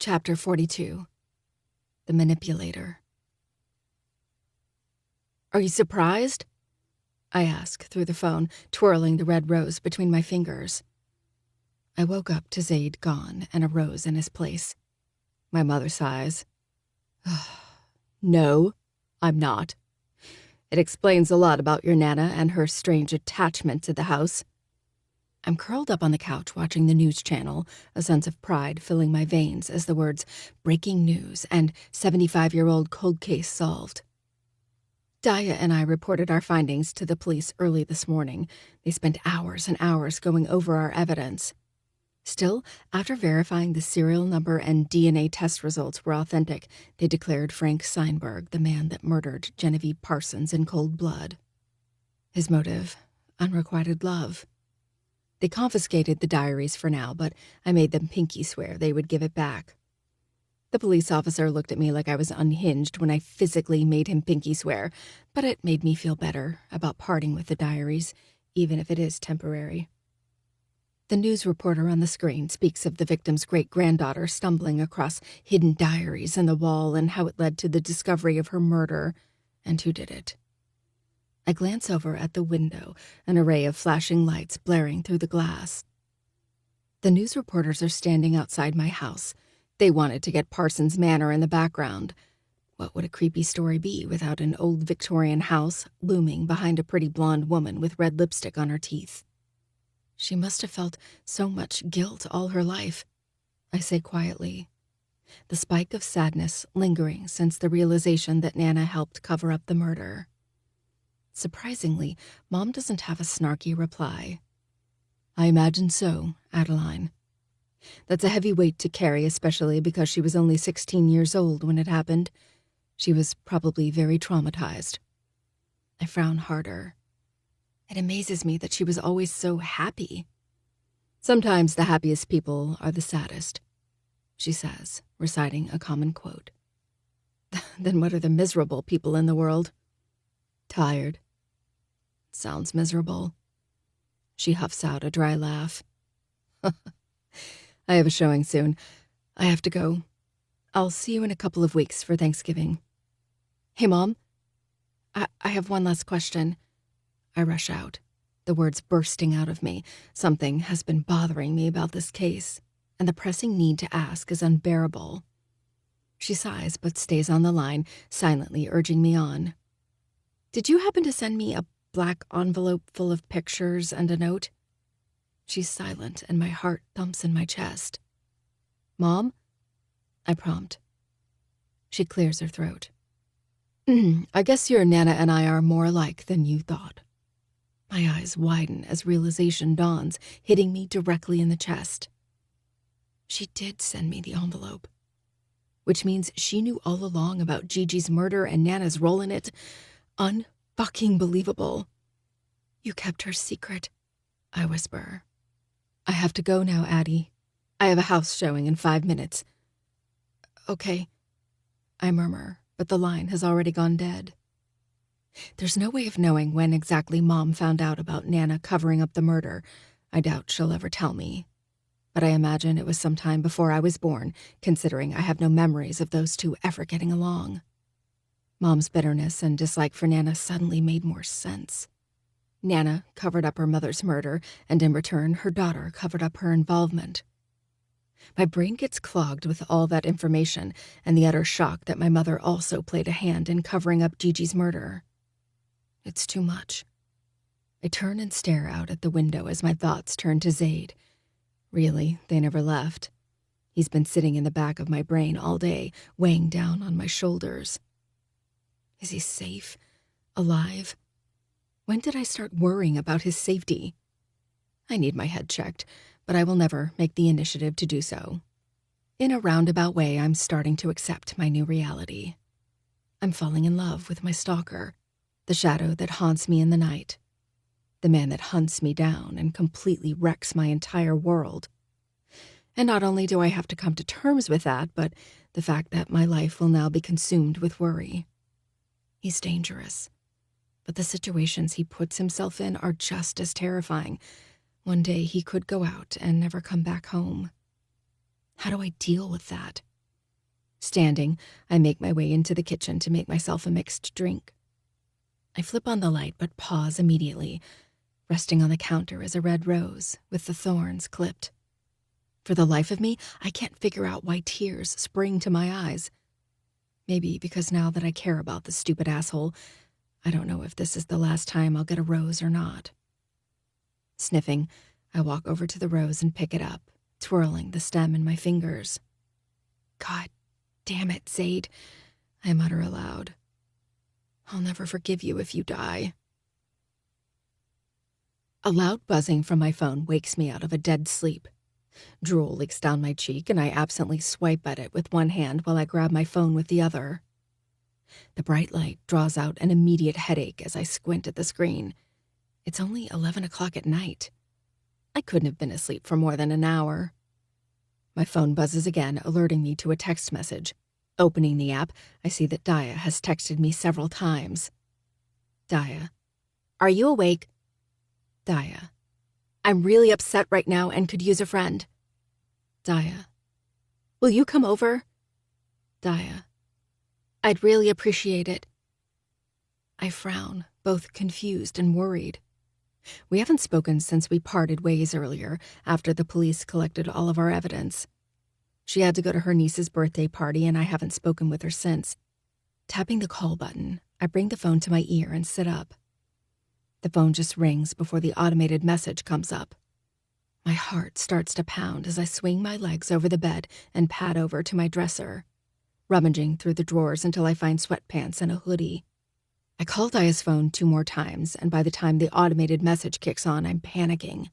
Chapter 42. The Manipulator. "Are you surprised?" I ask through the phone, twirling the red rose between my fingers. I woke up to Zaid gone and a rose in his place. My mother sighs. "No, I'm not. It explains a lot about your Nana and her strange attachment to the house." I'm curled up on the couch watching the news channel, a sense of pride filling my veins as the words "breaking news" and 75-year-old cold case solved. Daya and I reported our findings to the police early this morning. They spent hours and hours going over our evidence. Still, after verifying the serial number and DNA test results were authentic, they declared Frank Seinberg the man that murdered Genevieve Parsons in cold blood. His motive: unrequited love. They confiscated the diaries for now, but I made them pinky swear they would give it back. The police officer looked at me like I was unhinged when I physically made him pinky swear, but it made me feel better about parting with the diaries, even if it is temporary. The news reporter on the screen speaks of the victim's great-granddaughter stumbling across hidden diaries in the wall and how it led to the discovery of her murder and who did it. I glance over at the window, an array of flashing lights blaring through the glass. The news reporters are standing outside my house. They wanted to get Parsons Manor in the background. What would a creepy story be without an old Victorian house looming behind a pretty blonde woman with red lipstick on her teeth? She must have felt so much guilt all her life, I say quietly, the spike of sadness lingering since the realization that Nana helped cover up the murder. Surprisingly, Mom doesn't have a snarky reply. "I imagine so, Adeline. That's a heavy weight to carry, especially because she was only 16 years old when it happened. She was probably very traumatized." I frown harder. It amazes me that she was always so happy. "Sometimes the happiest people are the saddest," she says, reciting a common quote. "Then what are the miserable people in the world?" "Tired." "Sounds miserable." She huffs out a dry laugh. "I have a showing soon. I have to go. I'll see you in a couple of weeks for Thanksgiving." "Hey, Mom. I have one last question." I rush out, the words bursting out of me. Something has been bothering me about this case, and the pressing need to ask is unbearable. She sighs but stays on the line, silently urging me on. "Did you happen to send me a black envelope full of pictures and a note?" She's silent, and my heart thumps in my chest. "Mom?" I prompt. She clears her throat. "I guess your Nana and I are more alike than you thought." My eyes widen as realization dawns, hitting me directly in the chest. She did send me the envelope, which means she knew all along about Gigi's murder and Nana's role in it. Unfucking believable. "You kept her secret," I whisper. "I have to go now, Addie. I have a house showing in 5 minutes." "Okay," I murmur, but the line has already gone dead. There's no way of knowing when exactly Mom found out about Nana covering up the murder. I doubt she'll ever tell me. But I imagine it was sometime before I was born, considering I have no memories of those two ever getting along. Mom's bitterness and dislike for Nana suddenly made more sense. Nana covered up her mother's murder, and in return, her daughter covered up her involvement. My brain gets clogged with all that information and the utter shock that my mother also played a hand in covering up Gigi's murder. It's too much. I turn and stare out at the window as my thoughts turn to Zaid. Really, they never left. He's been sitting in the back of my brain all day, weighing down on my shoulders. Is he safe? Alive? When did I start worrying about his safety? I need my head checked, but I will never make the initiative to do so. In a roundabout way, I'm starting to accept my new reality. I'm falling in love with my stalker, the shadow that haunts me in the night, the man that hunts me down and completely wrecks my entire world. And not only do I have to come to terms with that, but the fact that my life will now be consumed with worry. He's dangerous, but the situations he puts himself in are just as terrifying. One day he could go out and never come back home. How do I deal with that? Standing, I make my way into the kitchen to make myself a mixed drink. I flip on the light but pause immediately. Resting on the counter is a red rose with the thorns clipped. For the life of me, I can't figure out why tears spring to my eyes. Maybe because now that I care about the stupid asshole, I don't know if this is the last time I'll get a rose or not. Sniffing, I walk over to the rose and pick it up, twirling the stem in my fingers. God damn it, Zaid, I mutter aloud. I'll never forgive you if you die. A loud buzzing from my phone wakes me out of a dead sleep. Drool leaks down my cheek, and I absently swipe at it with one hand while I grab my phone with the other. The bright light draws out an immediate headache as I squint at the screen. It's only 11 o'clock at night. I couldn't have been asleep for more than an hour. My phone buzzes again, alerting me to a text message. Opening the app, I see that Daya has texted me several times. Daya. Are you awake? Daya. I'm really upset right now and could use a friend. Daya. Will you come over? Daya. I'd really appreciate it. I frown, both confused and worried. We haven't spoken since we parted ways earlier, after the police collected all of our evidence. She had to go to her niece's birthday party, and I haven't spoken with her since. Tapping the call button, I bring the phone to my ear and sit up. The phone just rings before the automated message comes up. My heart starts to pound as I swing my legs over the bed and pad over to my dresser, rummaging through the drawers until I find sweatpants and a hoodie. I call Daya's phone 2 more times, and by the time the automated message kicks on, I'm panicking.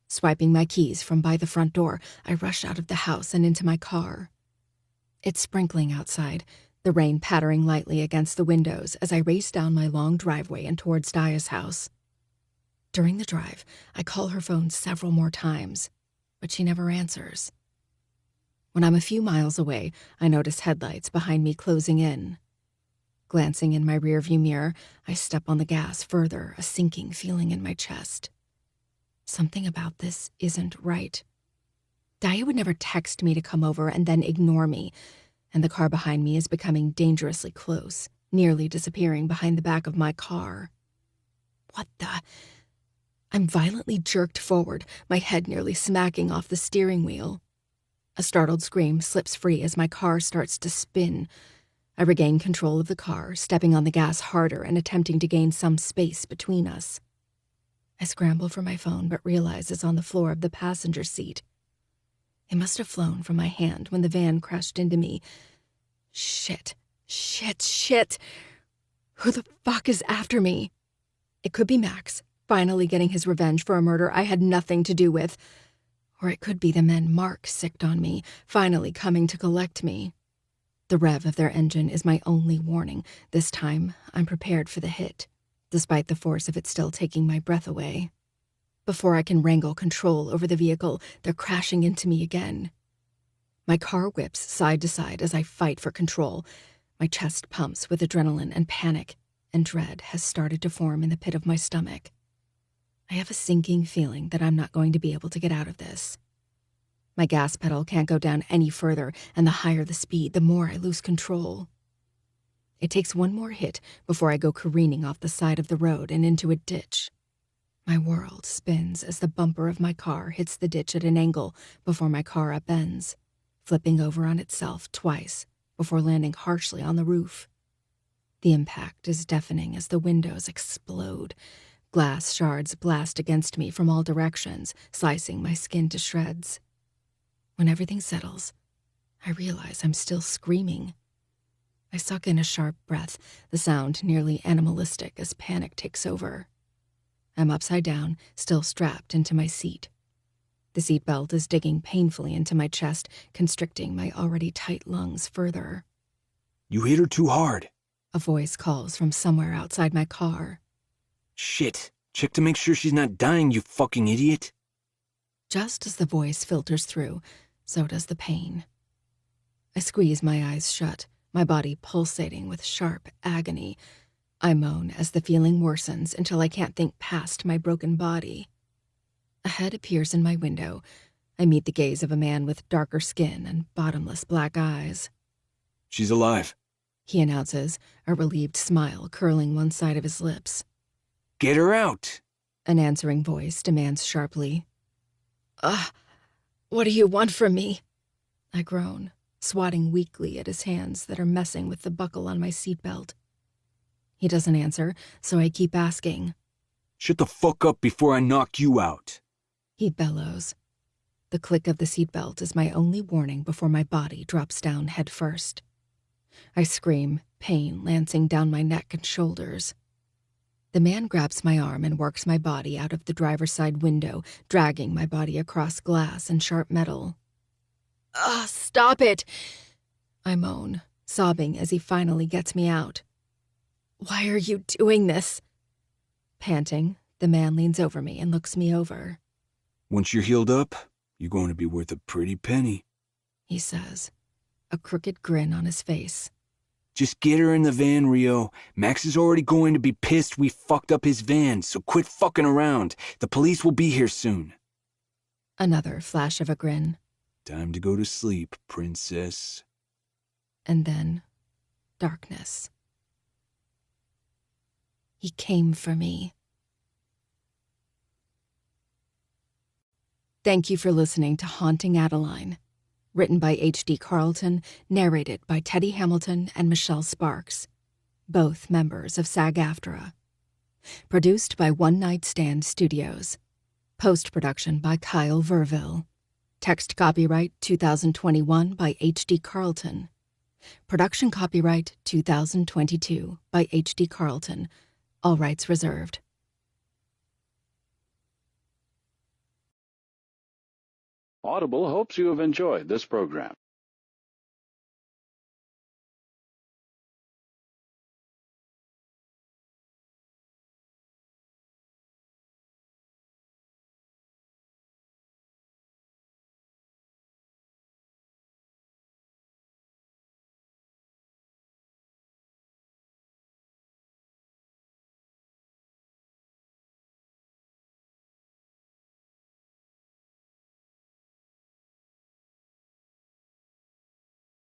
Swiping my keys from by the front door, I rush out of the house and into my car. It's sprinkling outside, the rain pattering lightly against the windows as I race down my long driveway and towards Daya's house. During the drive, I call her phone several more times, but she never answers. When I'm a few miles away, I notice headlights behind me closing in. Glancing in my rearview mirror, I step on the gas further, a sinking feeling in my chest. Something about this isn't right. Daya would never text me to come over and then ignore me, and the car behind me is becoming dangerously close, nearly disappearing behind the back of my car. What the? I'm violently jerked forward, my head nearly smacking off the steering wheel. A startled scream slips free as my car starts to spin. I regain control of the car, stepping on the gas harder and attempting to gain some space between us. I scramble for my phone but realize it's on the floor of the passenger seat. It must have flown from my hand when the van crashed into me. Shit. Who the fuck is after me? It could be Max, finally getting his revenge for a murder I had nothing to do with. Or it could be the men Mark sicked on me, finally coming to collect me. The rev of their engine is my only warning. This time, I'm prepared for the hit, despite the force of it still taking my breath away. Before I can wrangle control over the vehicle, they're crashing into me again. My car whips side to side as I fight for control. My chest pumps with adrenaline and panic, and dread has started to form in the pit of my stomach. I have a sinking feeling that I'm not going to be able to get out of this. My gas pedal can't go down any further, and the higher the speed, the more I lose control. It takes one more hit before I go careening off the side of the road and into a ditch. My world spins as the bumper of my car hits the ditch at an angle before my car upends, flipping over on itself twice before landing harshly on the roof. The impact is deafening as the windows explode. Glass shards blast against me from all directions, slicing my skin to shreds. When everything settles, I realize I'm still screaming. I suck in a sharp breath, the sound nearly animalistic as panic takes over. I'm upside down, still strapped into my seat. The seatbelt is digging painfully into my chest, constricting my already tight lungs further. You hit her too hard. A voice calls from somewhere outside my car. Shit. Check to make sure she's not dying, you fucking idiot. Just as the voice filters through, so does the pain. I squeeze my eyes shut, my body pulsating with sharp agony. I moan as the feeling worsens until I can't think past my broken body. A head appears in my window. I meet the gaze of a man with darker skin and bottomless black eyes. She's alive. he announces, a relieved smile curling one side of his lips. Get her out. An answering voice demands sharply. What do you want from me? I groan, swatting weakly at his hands that are messing with the buckle on my seatbelt. He doesn't answer, so I keep asking. Shut the fuck up before I knock you out. He bellows. The click of the seatbelt is my only warning before my body drops down head first. I scream, pain lancing down my neck and shoulders. The man grabs my arm and works my body out of the driver's side window, dragging my body across glass and sharp metal. Stop it! I moan, sobbing as he finally gets me out. Why are you doing this? Panting, the man leans over me and looks me over. Once you're healed up, you're going to be worth a pretty penny, he says, a crooked grin on his face. Just get her in the van, Rio. Max is already going to be pissed we fucked up his van, so quit fucking around. The police will be here soon. Another flash of a grin. Time to go to sleep, princess. And then, darkness. He came for me. Thank you for listening to Haunting Adeline. Written by H.D. Carlton, narrated by Teddy Hamilton and Michelle Sparks, both members of SAG-AFTRA. Produced by One Night Stand Studios. Post-production by Kyle Verville. Text copyright 2021 by H.D. Carlton. Production copyright 2022 by H.D. Carlton. All rights reserved. Audible hopes you have enjoyed this program.